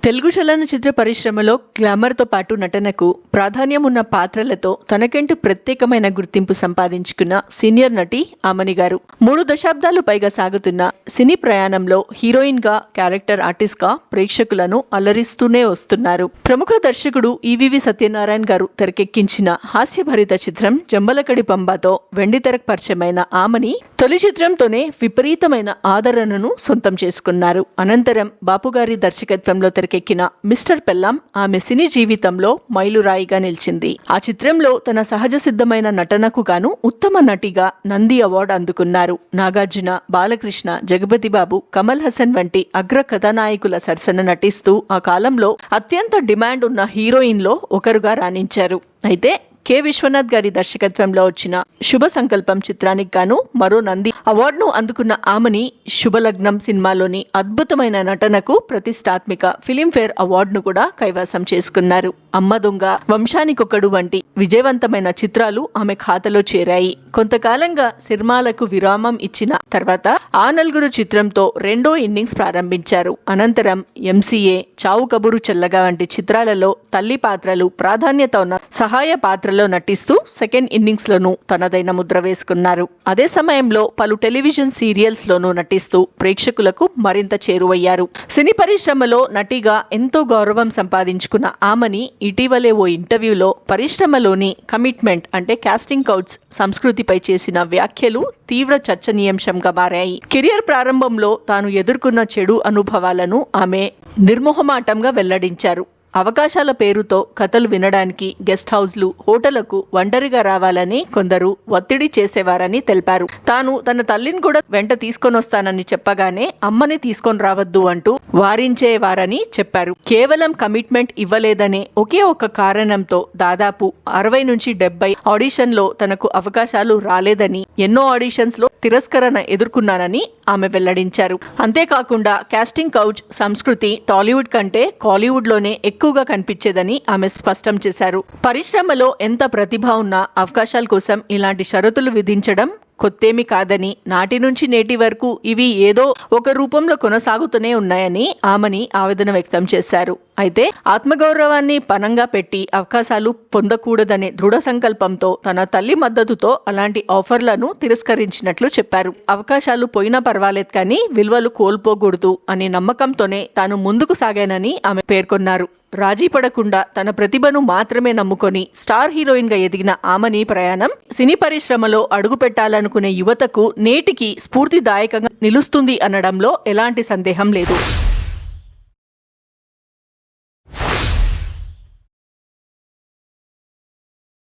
తెలుగు చలనచిత్ర పరిశ్రమలో గ్లామర్తో పాటు నటనకు ప్రాధాన్యం ఉన్న పాత్రలతో తనకంటూ ప్రత్యేకమైన గుర్తింపు సంపాదించుకున్న సీనియర్ నటి ఆమని గారు 3 దశాబ్దాలు పైగా సాగుతున్న సినీ ప్రయాణంలో హీరోయిన్ గా, క్యారెక్టర్ ఆర్టిస్ట్ గా ప్రేక్షకులను అలరిస్తూనే వస్తున్నారు. ప్రముఖ దర్శకుడు ఈవీవి సత్యనారాయణ గారు తెరకెక్కించిన హాస్యభరిత చిత్రం జంబలకడి పంబాతో వెండితెరకు పరిచయమైన ఆమని తొలి చిత్రంతోనే విపరీతమైన ఆదరణను సొంతం చేసుకున్నారు. అనంతరం బాపుగారి దర్శకత్వంలో తెరకెక్కిన మిస్టర్ పెల్లాం ఆమె సినీ జీవితంలో మైలురాయిగా నిలిచింది. ఆ చిత్రంలో తన సహజ సిద్ధమైన నటనకు గాను ఉత్తమ నటిగా నంది అవార్డు అందుకున్నారు. నాగార్జున, బాలకృష్ణ, జగపతి బాబు, కమల్ హాసన్ వంటి అగ్ర కథానాయకుల సరసన నటిస్తూ ఆ కాలంలో అత్యంత డిమాండ్ ఉన్న హీరోయిన్లో ఒకరుగా రాణించారు. అయితే కె విశ్వనాథ్ గారి దర్శకత్వంలో వచ్చిన శుభ సంకల్పం చిత్రానికి గాను మరో నంది అవార్డును అందుకున్న ఆమని శుభలగ్నం సినిమాలోని అద్భుతమైన నటనకు ప్రతిష్టాత్మక ఫిలింఫేర్ అవార్డును కూడా కైవసం చేసుకున్నారు. అమ్మ దొంగ, వంశానికొకడు వంటి విజయవంతమైన చిత్రాలు ఆమె ఖాతాలో చేరాయి. కొంతకాలంగా సినిమాలకు విరామం ఇచ్చిన తర్వాత ఆ నలుగురు చిత్రంతో రెండో ఇన్నింగ్స్ ప్రారంభించారు. అనంతరం ఎంసీఏ, చావు కబురు చల్లగా వంటి చిత్రాలలో తల్లి పాత్రలు, ప్రాధాన్యత ఉన్న సహాయ పాత్రలో నటిస్తూ సెకండ్ ఇన్నింగ్స్ లోనూ తనదైన ముద్ర వేసుకున్నారు. అదే సమయంలో పలు టెలివిజన్ సీరియల్స్ లోనూ నటిస్తూ ప్రేక్షకులకు మరింత చేరువయ్యారు. సినీ పరిశ్రమలో నటిగా ఎంతో గౌరవం సంపాదించుకున్న ఆమని ఇటీవలే ఓ ఇంటర్వ్యూలో పరిశ్రమలోని కమిట్మెంట్ అంటే కాస్టింగ్ కౌచ్ సంస్కృతిపై చేసిన వ్యాఖ్యలు తీవ్ర చర్చనీయాంశంగా మారాయి. కెరియర్ ప్రారంభంలో తాను ఎదుర్కొన్న చెడు అనుభవాలను ఆమె నిర్మోహమాటంగా వెల్లడించారు. అవకాశాల పేరుతో కథలు వినడానికి గెస్ట్ హౌస్లు, హోటళ్లకు ఒంటరిగా రావాలని కొందరు ఒత్తిడి చేసేవారని తెలిపారు. తాను తన తల్లిని కూడా వెంట తీసుకొని వస్తానని చెప్పగానే అమ్మని తీసుకొని రావద్దు అంటూ వారించేవారని చెప్పారు. కేవలం కమిట్మెంట్ ఇవ్వలేదనే ఒకే ఒక కారణంతో దాదాపు 60 నుంచి 70 ఆడిషన్లో తనకు అవకాశాలు రాలేదని, ఎన్నో ఆడిషన్స్ లో తిరస్కరణ ఎదుర్కొన్నానని ఆమె వెల్లడించారు. అంతేకాకుండా కాస్టింగ్ కౌచ్ సంస్కృతి టాలీవుడ్ కంటే కాలీవుడ్ లోనే ఎక్కువగా కనిపించేదని ఆమె స్పష్టం చేశారు. పరిశ్రమలో ఎంత ప్రతిభ ఉన్నా అవకాశాల కోసం ఇలాంటి షరతులు విధించడం కొత్తేమి కాదని, నాటి నుంచి నేటి వరకు ఇవి ఏదో ఒక రూపంలో కొనసాగుతూనే ఉన్నాయని ఆమెని ఆవేదన వ్యక్తం చేశారు. అయితే ఆత్మగౌరవాన్ని పణంగా పెట్టి అవకాశాలు పొందకూడదనే దృఢ సంకల్పంతో తన తల్లి మద్దతుతో అలాంటి ఆఫర్లను తిరస్కరించినట్లు చెప్పారు. అవకాశాలు పోయినా పర్వాలేదు కానీ విలువలు కోల్పోకూడదు అనే నమ్మకంతోనే తాను ముందుకు సాగానని ఆమె పేర్కొన్నారు. రాజీ పడకుండా తన ప్రతిభను మాత్రమే నమ్ముకొని స్టార్ హీరోయిన్ గా ఎదిగిన ఆమని ప్రయాణం సినీ పరిశ్రమలో అడుగు పెట్టాలనుకునే యువతకు నేటికి స్ఫూర్తిదాయకంగా నిలుస్తుంది అనడంలో ఎలాంటి సందేహం లేదు.